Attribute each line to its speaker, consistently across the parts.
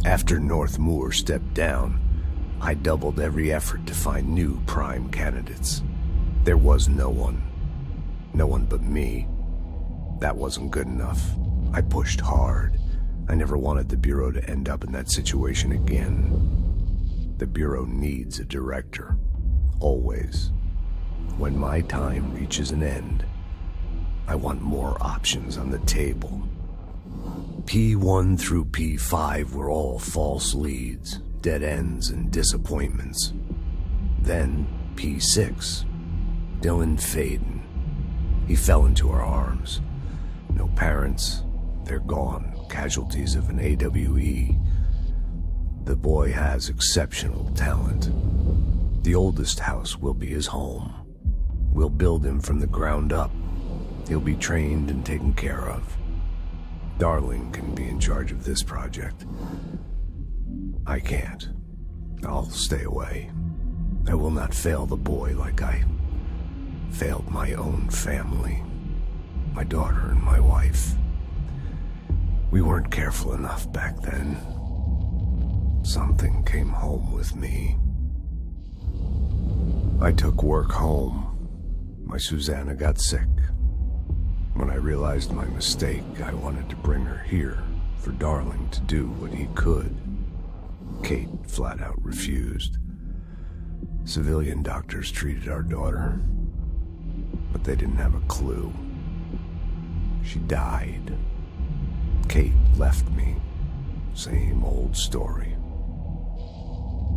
Speaker 1: After North Moore stepped down, I doubled every effort to find new prime candidates. There was no one. No one but me. That wasn't good enough. I pushed hard. I never wanted the Bureau to end up in that situation again. The Bureau needs a director. Always. When my time reaches an end, I want more options on the table. P1 through P5 were all false leads, dead ends, and disappointments. Then P6, Dylan Faden. He fell into our arms. No parents, they're gone, casualties of an AWE. The boy has exceptional talent. The oldest house will be his home. We'll build him from the ground up. He'll be trained and taken care of. Darling can be in charge of this project. I can't. I'll stay away. I will not fail the boy like I failed my own family, my daughter and my wife. We weren't careful enough back then. Something came home with me. I took work home. My Susanna got sick. When I realized my mistake, I wanted to bring her here for Darling to do what he could. Kate flat out refused. Civilian doctors treated our daughter, but they didn't have a clue. She died. Kate left me. Same old story.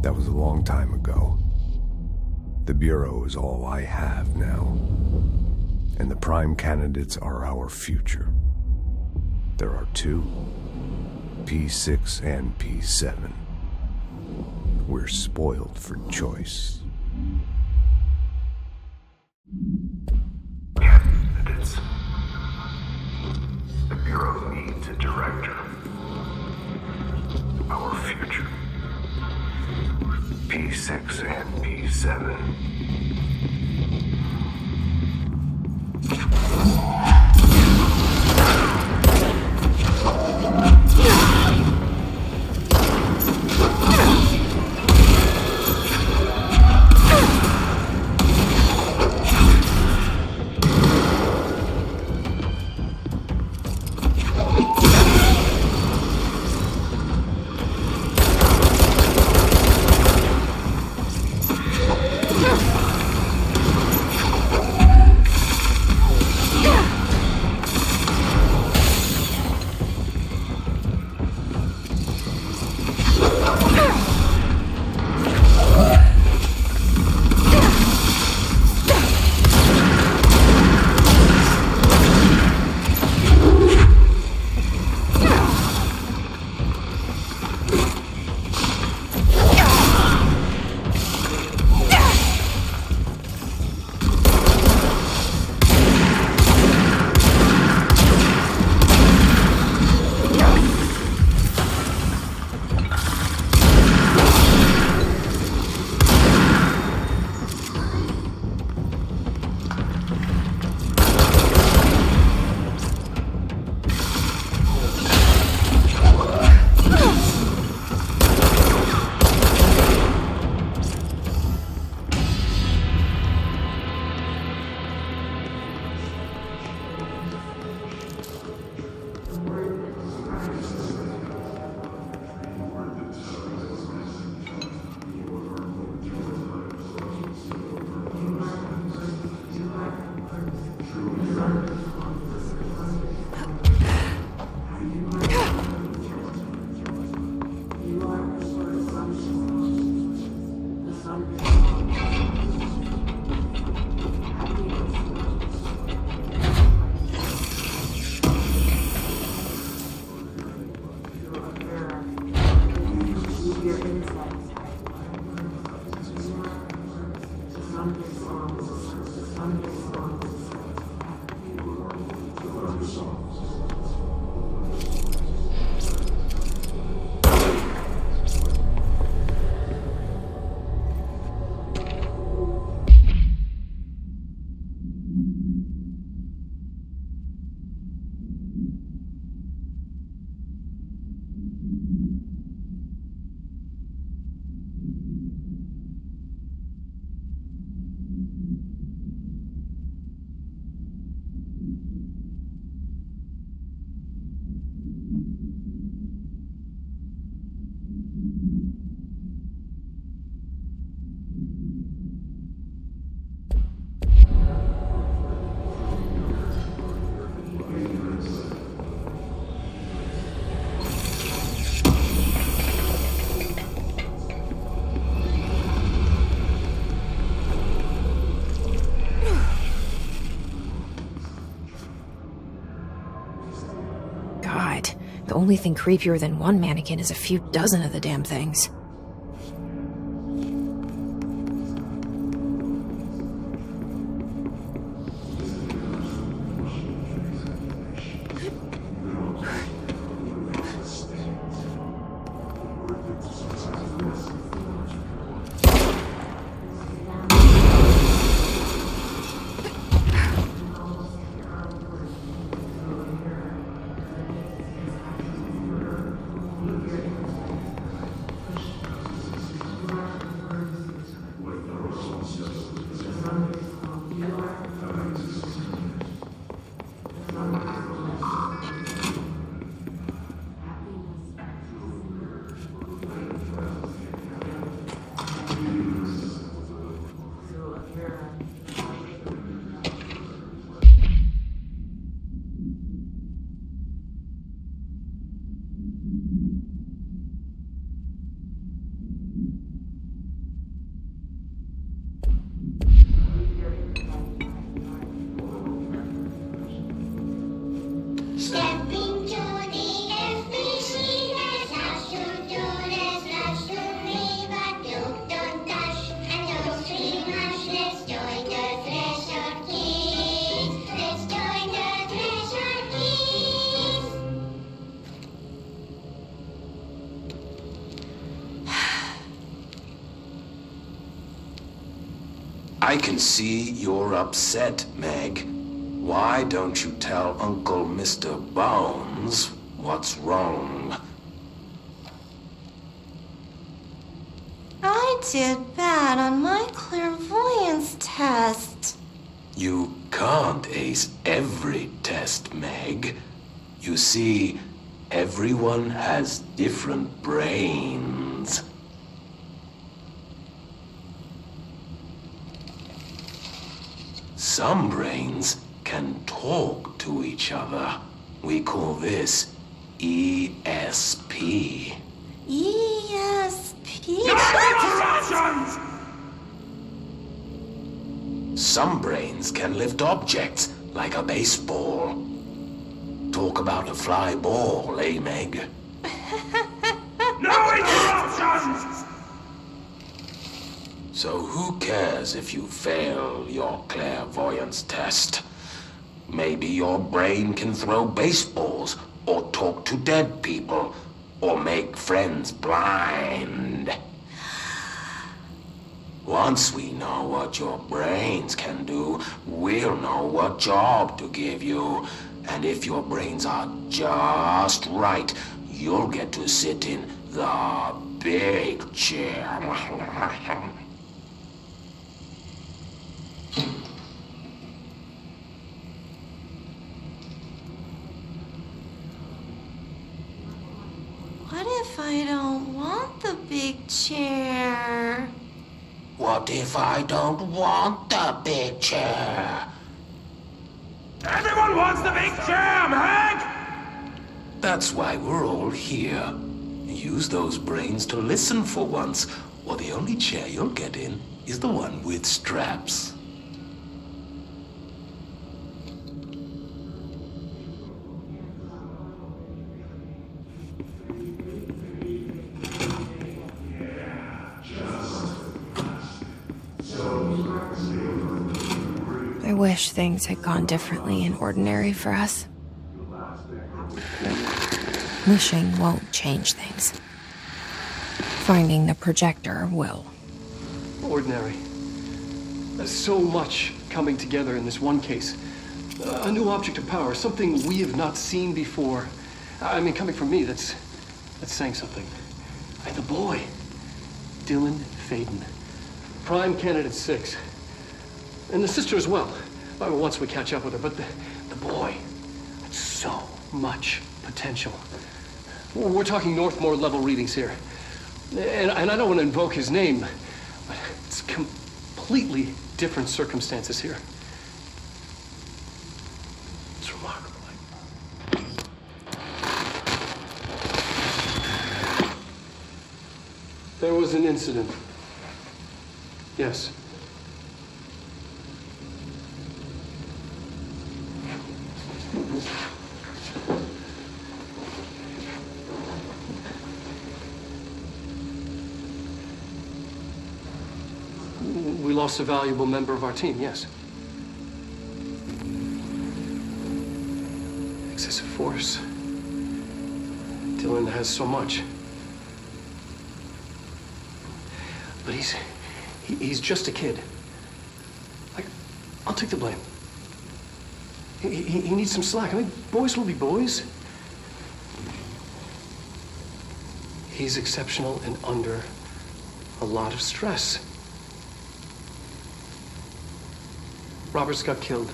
Speaker 1: That was a long time ago. The Bureau is all I have now. And the prime candidates are our future. There are two, P6 and P7. We're spoiled for choice. Candidates. The Bureau needs a director. Our future. P6 and P7.
Speaker 2: only thing creepier than one mannequin is a few dozen of the damn things.
Speaker 3: I can see you're upset, Meg. Why don't you tell Uncle Mr. Bones what's wrong?
Speaker 4: I did bad on my clairvoyance test.
Speaker 3: You can't ace every test, Meg. You see, everyone has different brains. Some brains can talk to each other. We call this ESP.
Speaker 4: ESP?
Speaker 3: Some brains can lift objects, like a baseball. Talk about a fly ball, eh, Meg?
Speaker 5: No interruptions!
Speaker 3: So who cares if you fail your clairvoyance test? Maybe your brain can throw baseballs, or talk to dead people, or make friends blind. Once we know what your brains can do, we'll know what job to give you. And if your brains are just right, you'll get to sit in the big chair.
Speaker 4: What if I don't want the big chair?
Speaker 3: What if I don't want the big chair?
Speaker 5: Everyone wants the big chair, Meg!
Speaker 3: That's why we're all here. Use those brains to listen for once, or the only chair you'll get in is the one with straps.
Speaker 2: I wish things had gone differently in Ordinary for us. Wishing won't change things. Finding the projector will.
Speaker 6: Ordinary. There's so much coming together in this one case. A new object of power, something we have not seen before. I mean, coming from me, that's saying something. And the boy, Dylan Faden, Prime Candidate 6. And the sister as well. Once we catch up with her, but the boy, so much potential. We're talking Northmore level readings here. And I don't want to invoke his name, but it's completely different circumstances here. It's remarkable. There was an incident. Yes. We lost a valuable member of our team, yes. Excessive force. Dylan has so much. But he's just a kid. I'll take the blame. He needs some slack. I mean, boys will be boys. He's exceptional and under a lot of stress. Roberts got killed.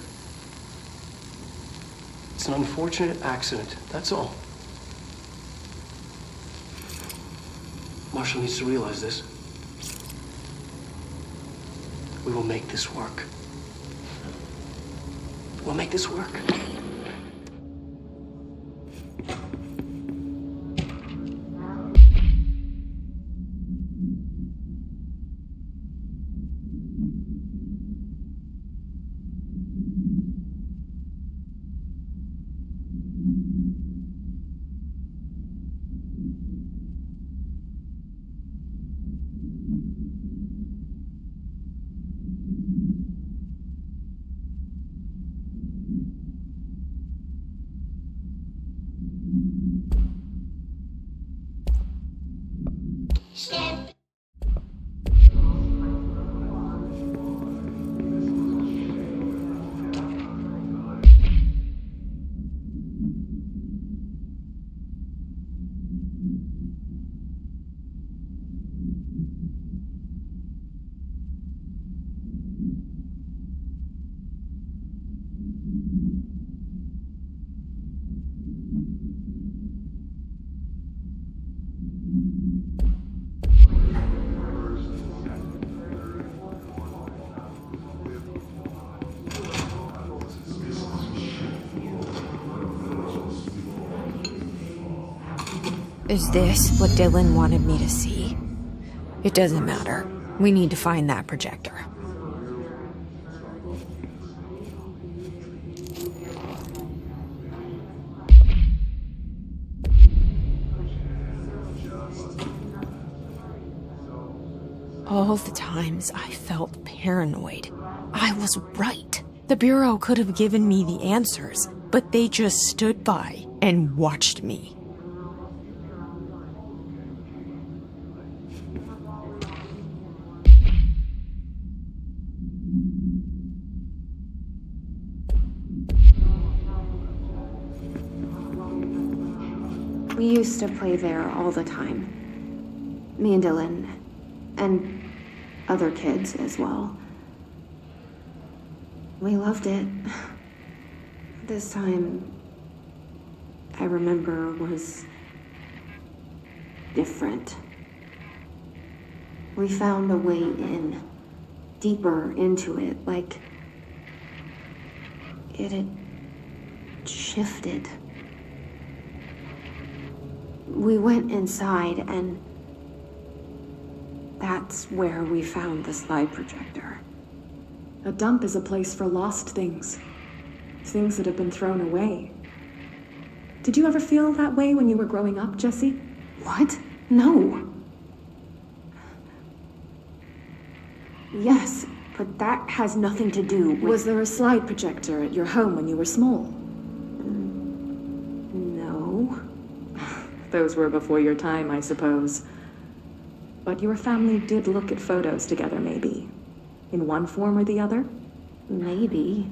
Speaker 6: It's an unfortunate accident, that's all. Marshall needs to realize this. We will make this work. We'll make this work.
Speaker 2: Is this what Dylan wanted me to see? It doesn't matter. We need to find that projector. All the times I felt paranoid, I was right. The Bureau could have given me the answers, but they just stood by and watched me.
Speaker 7: We used to play there all the time. Me and Dylan, and other kids as well. We loved it. This time, I remember, was different. We found a way in, deeper into it, like it had shifted. We went inside, and that's where we found the slide projector.
Speaker 8: A dump is a place for lost things. Things that have been thrown away. Did you ever feel that way when you were growing up, Jesse?
Speaker 7: What? No. Yes, but that has nothing to do with...
Speaker 8: Was there a slide projector at your home when you were small?
Speaker 7: No.
Speaker 8: Those were before your time, I suppose. But your family did look at photos together, maybe. In one form or the other?
Speaker 7: Maybe.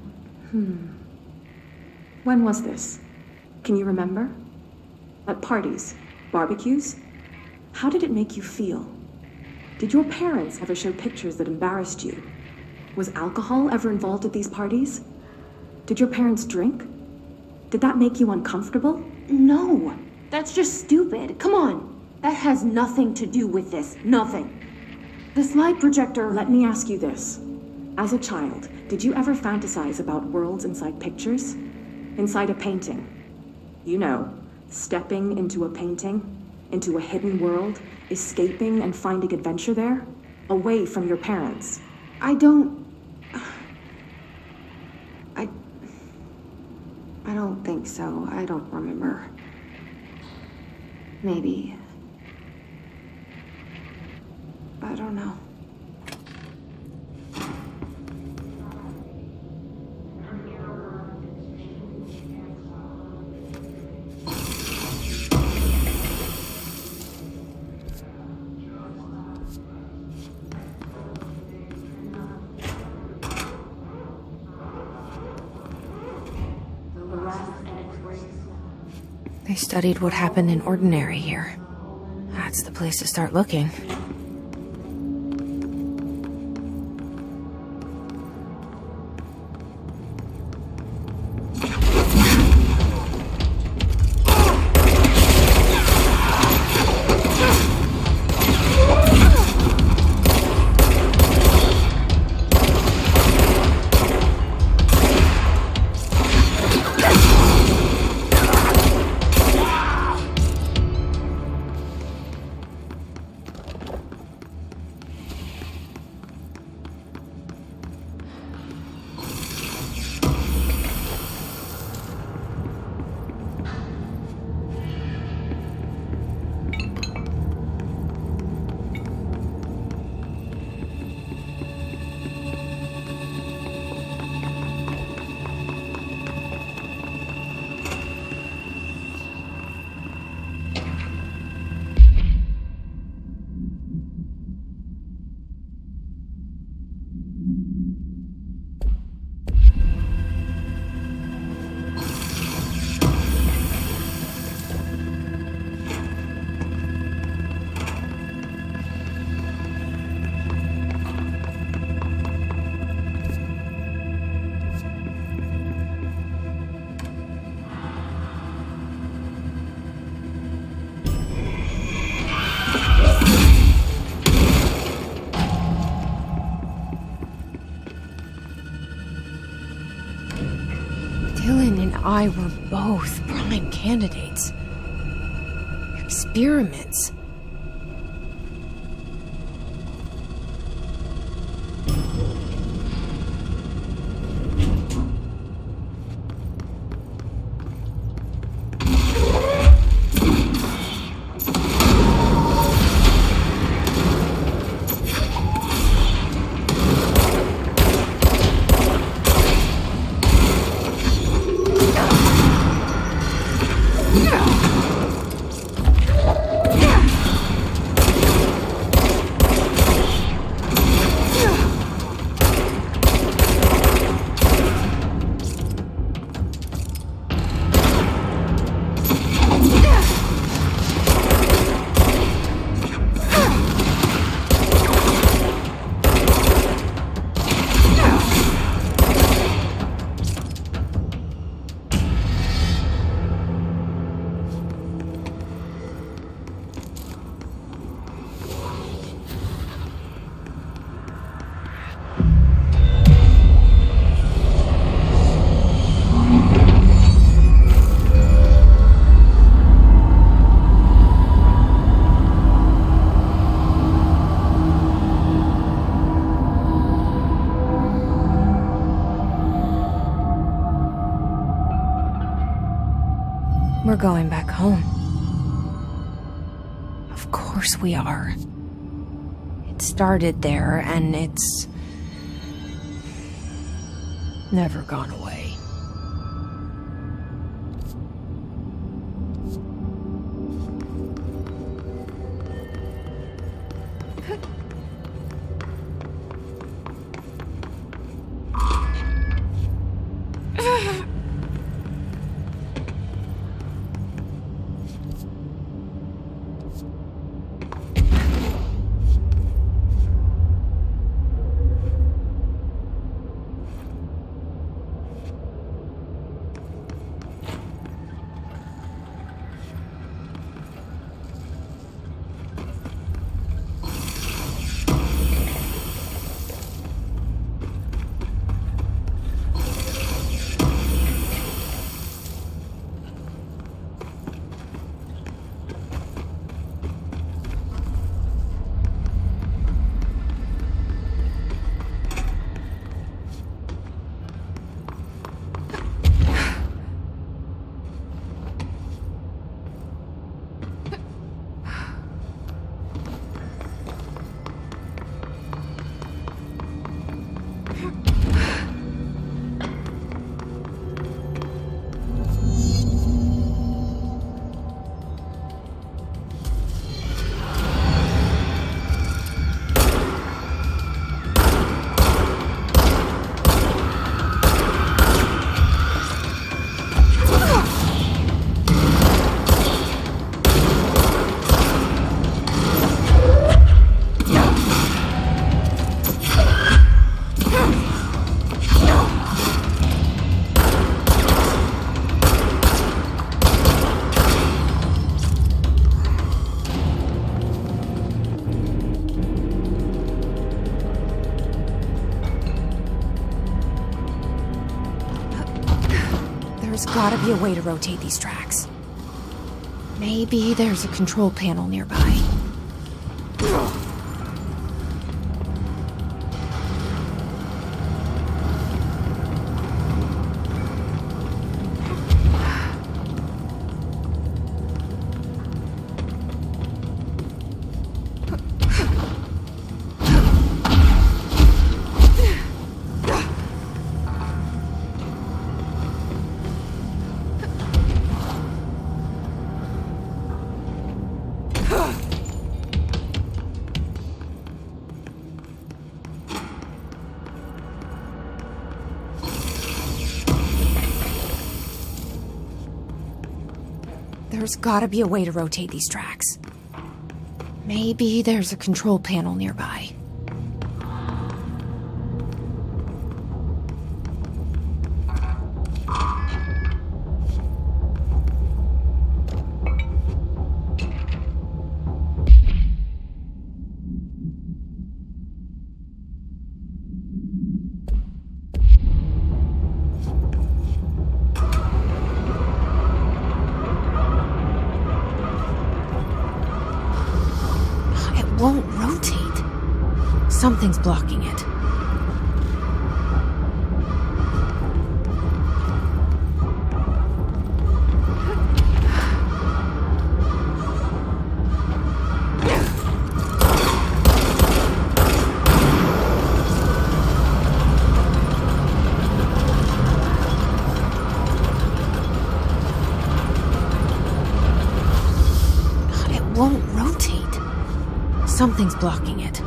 Speaker 8: When was this? Can you remember? At parties? Barbecues? How did it make you feel? Did your parents ever show pictures that embarrassed you? Was alcohol ever involved at these parties? Did your parents drink? Did that make you uncomfortable?
Speaker 7: No. That's just stupid. Come on. That has nothing to do with this. Nothing. The slide projector...
Speaker 8: Let me ask you this. As a child, did you ever fantasize about worlds inside pictures? Inside a painting? You know, stepping into a painting, into a hidden world, escaping and finding adventure there, away from your parents.
Speaker 7: I don't think so. I don't remember. Maybe. I don't know.
Speaker 2: They studied what happened in Ordinary here. That's the place to start looking. Dylan and I were both prime candidates. Experiments. We're going back home. Of course we are. It started there, and it's never gone away. gotta be a way to rotate these tracks. Maybe there's a control panel nearby. There's gotta be a way to rotate these tracks. Maybe there's a control panel nearby. Won't rotate. Something's blocking it. It won't rotate. Something's blocking it.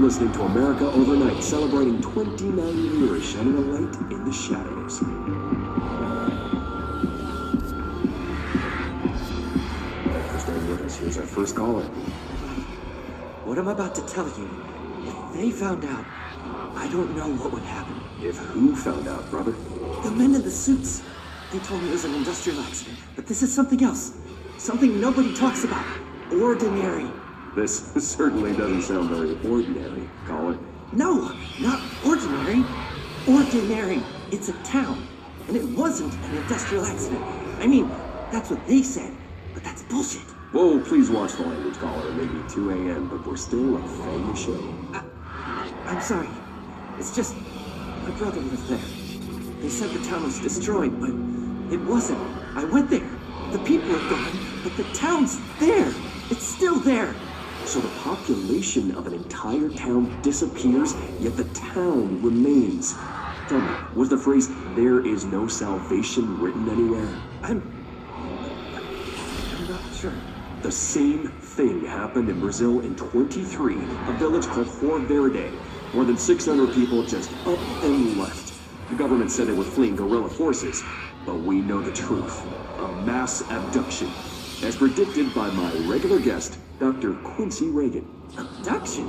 Speaker 9: listening to America Overnight, celebrating 29 years shining a light in the shadows. For staying with us, here's our first caller.
Speaker 10: What I'm about to tell you, if they found out, I don't know what would happen.
Speaker 9: If who found out, brother?
Speaker 10: The men in the suits. They told me it was an industrial accident, but this is something else. Something nobody talks about. Ordinary.
Speaker 9: This certainly doesn't sound very ordinary, caller.
Speaker 10: No, not ordinary. Ordinary. It's a town. And it wasn't an industrial accident. I mean, that's what they said, but that's bullshit.
Speaker 9: Whoa, please watch the language, caller. It may be 2 a.m., but we're still a family show.
Speaker 10: I'm sorry. It's just, my brother lived there. They said the town was destroyed, but it wasn't. I went there. The people are gone, but the town's there. It's still there.
Speaker 9: So the population of an entire town disappears, yet the town remains. Tell me, was the phrase, "there is no salvation," written anywhere?
Speaker 10: I'm not sure.
Speaker 9: The same thing happened in Brazil in 23, a village called Rio Verde. More than 600 people just up and left. The government said they were fleeing guerrilla forces, but we know the truth. A mass abduction, as predicted by my regular guest, Dr. Quincy Reagan.
Speaker 10: Abduction?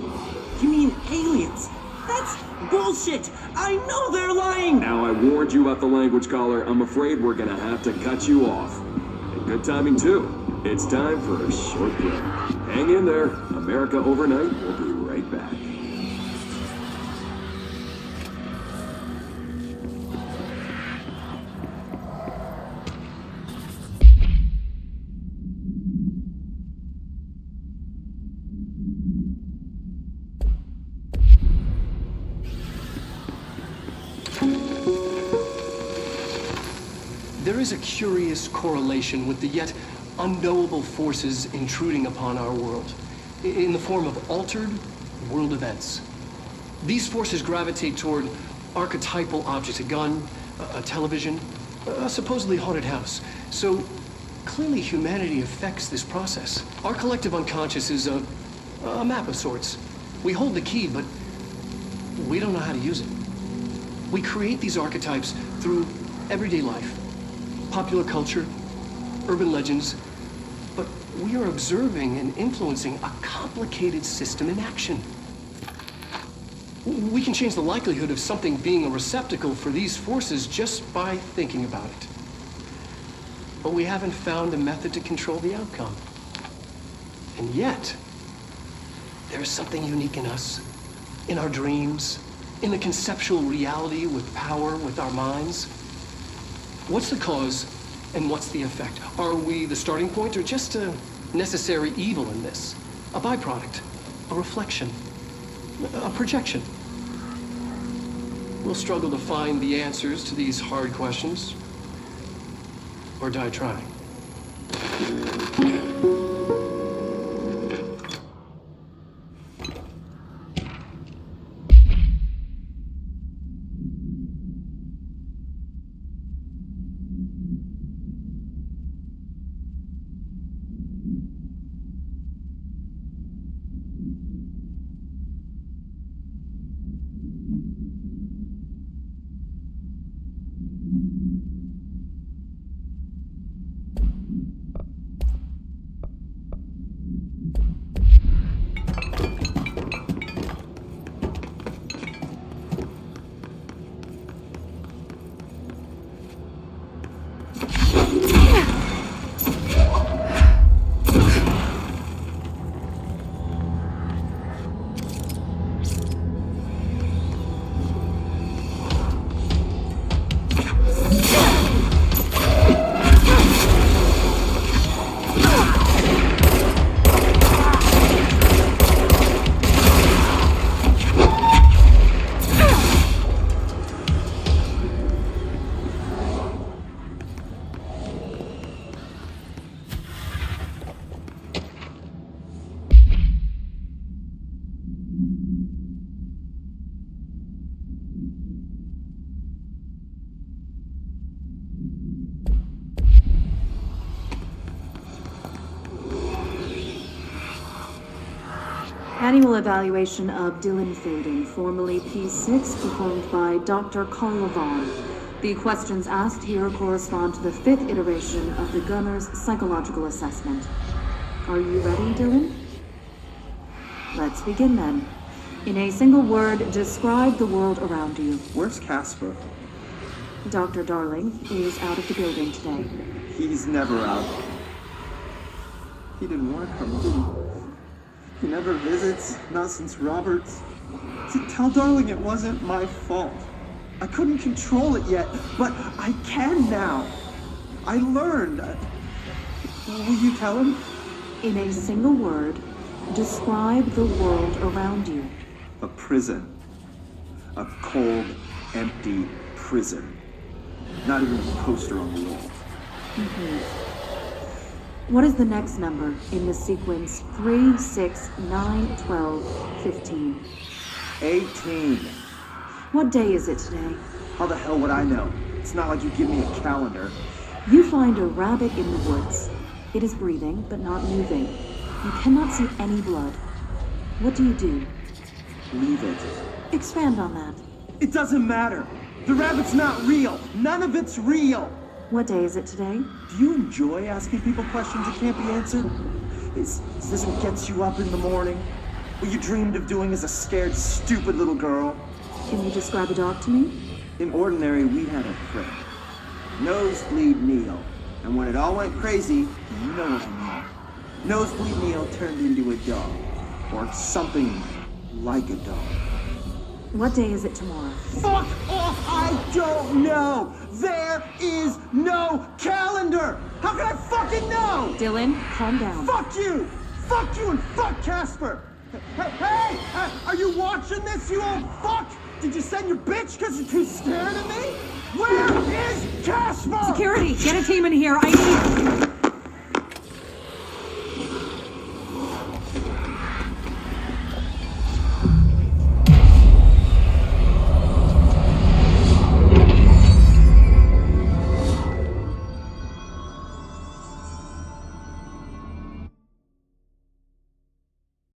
Speaker 10: You mean aliens? That's bullshit! I know they're lying!
Speaker 9: Now, I warned you about the language, caller. I'm afraid we're gonna have to cut you off. And good timing, too. It's time for a short break. Hang in there. America Overnight will be right back.
Speaker 6: There is a curious correlation with the yet unknowable forces intruding upon our world, in the form of altered world events. These forces gravitate toward archetypal objects, a gun, a television, a supposedly haunted house. So clearly humanity affects this process. Our collective unconscious is a map of sorts. We hold the key, but we don't know how to use it. We create these archetypes through everyday life, popular culture, urban legends, but we are observing and influencing a complicated system in action. We can change the likelihood of something being a receptacle for these forces just by thinking about it. But we haven't found a method to control the outcome. And yet, there's something unique in us, in our dreams, in the conceptual reality with power, with our minds. What's the cause and what's the effect? Are we the starting point or just a necessary evil in this? A byproduct, a reflection, a projection? We'll struggle to find the answers to these hard questions, or die trying.
Speaker 8: Annual evaluation of Dylan Faden, formerly P6, performed by Dr. Carl Vaughn. The questions asked here correspond to the 5th iteration of the Gunner's psychological assessment. Are you ready, Dylan? Let's begin then. In a single word, describe the world around you.
Speaker 10: Where's Casper?
Speaker 8: Dr. Darling is out of the building today.
Speaker 10: He's never out. He didn't want to come, did he? He never visits, not since Roberts. Tell Darling it wasn't my fault. I couldn't control it yet, but I can now. I learned. Will you tell him?
Speaker 8: In a single word, describe the world around you.
Speaker 10: A prison. A cold, empty prison. Not even a poster on the wall.
Speaker 8: What is the next number in the sequence 3, 6, 9, 12, 15?
Speaker 10: 18.
Speaker 8: What day is it today?
Speaker 10: How the hell would I know? It's not like you give me a calendar.
Speaker 8: You find a rabbit in the woods. It is breathing, but not moving. You cannot see any blood. What do?
Speaker 10: Leave it.
Speaker 8: Expand on that.
Speaker 10: It doesn't matter. The rabbit's not real. None of it's real.
Speaker 8: What day is it today?
Speaker 10: Do you enjoy asking people questions that can't be answered? Is this what gets you up in the morning? What you dreamed of doing as a scared, stupid little girl?
Speaker 8: Can you describe a dog to me?
Speaker 10: In Ordinary, we had a friend. Nosebleed Neil. And when it all went crazy, you know what I mean. Nosebleed Neil turned into a dog. Or something like a dog.
Speaker 8: What day is it tomorrow?
Speaker 10: Fuck off! I don't know! There is no calendar! How can I fucking know?
Speaker 8: Dylan, calm down.
Speaker 10: Fuck you! Fuck you and fuck Casper! Hey! Are you watching this, you old fuck? Did you send your bitch because you're too scared of me? Where is Casper?
Speaker 8: Security, get a team in here. I need...